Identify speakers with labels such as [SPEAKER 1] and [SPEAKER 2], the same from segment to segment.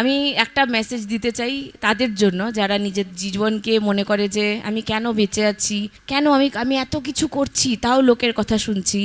[SPEAKER 1] আমি একটা মেসেজ দিতে চাই তাদের জন্য যারা নিজের জীবনকে মনে করে যে আমি কেন বেঁচে আছি, কেন আমি আমি এত কিছু করছি তাও লোকের কথা শুনছি।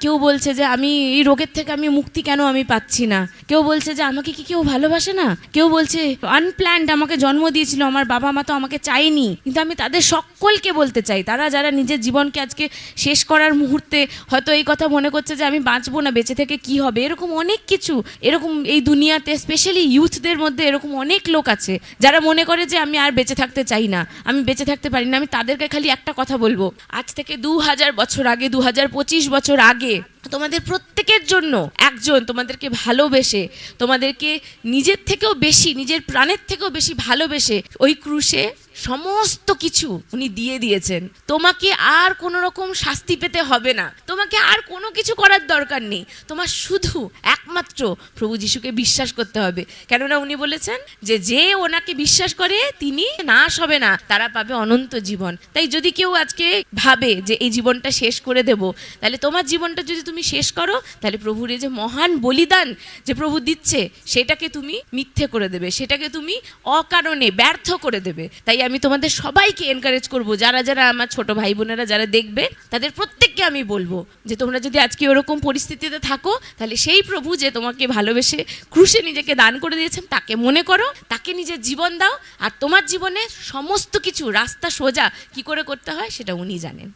[SPEAKER 1] কেউ বলছে যে আমি এই রোগের থেকে আমি মুক্তি কেন আমি পাচ্ছি না, কেউ বলছে যে আমাকে কি কেউ ভালোবাসে না, কেউ বলছে আনপ্ল্যান্ড আমাকে জন্ম দিয়েছিল আমার বাবা মা তো আমাকে চায়নি। কিন্তু আমি তাদের সকলকে বলতে চাই, তারা যারা নিজের জীবনকে আজকে শেষ করার মুহূর্তে হয়তো এই কথা মনে করছে যে আমি বাঁচবো না, বেঁচে থেকে কি হবে, এরকম অনেক কিছু, এরকম এই দুনিয়াতে স্পেশালি ইউথদের মধ্যে এরকম অনেক লোক আছে যারা মনে করে যে আমি আর বেঁচে থাকতে চাই না, আমি বেঁচে থাকতে পারি না। আমি তাদেরকে খালি একটা কথা বলবো, আজ থেকে 2000 বছর আগে, 2025 বছর আগে তোমাদের প্রত্যেকের জন্য একজন তোমাদেরকে ভালোবেসে, তোমাদেরকে নিজের থেকেও বেশি, নিজের প্রাণের থেকেও বেশি ভালোবেসে ওই ক্রুশে সমস্ত কিছু উনি দিয়ে দিয়েছেন। তোমাকে আর কোনো রকম শাস্তি পেতে হবে না, তোমাকে আর কোনো কিছু করার দরকার নেই, তোমার শুধু একমাত্র প্রভু যিশুকে বিশ্বাস করতে হবে। কেননা উনি বলেছেন যে যে ওনাকে বিশ্বাস করে তিনি নাশ হবে না, তারা পাবে অনন্ত জীবন। তাই যদি কেউ আজকে ভাবে যে এই জীবনটা শেষ করে দেব, তাহলে তোমার জীবনটা যদি তুমি শেষ করো, তাহলে প্রভুর এই যে মহান বলিদান যে প্রভু দিচ্ছে সেটাকে তুমি মিথ্যে করে দেবে, সেটাকে তুমি অকারণে ব্যর্থ করে দেবে। তাই আমি তোমাদের সবাইকে এনকারেজ করব, যারা যারা আমার ছোট ভাই বোনেরা যারা দেখবে তাদের প্রত্যেককে আমি বলবো যে তোমরা যদি আজকে ওরকম পরিস্থিতিতে থাকো, তাহলে সেই প্রভু যে তোমাকে ভালোবেসে ক্রুশে নিজেকে দান করে দিয়েছেন তাকে মনে করো, তাকে নিজের জীবন দাও, আর তোমার জীবনে সমস্ত কিছু রাস্তা সোজা কি করে করতে হয় সেটা উনি জানেন।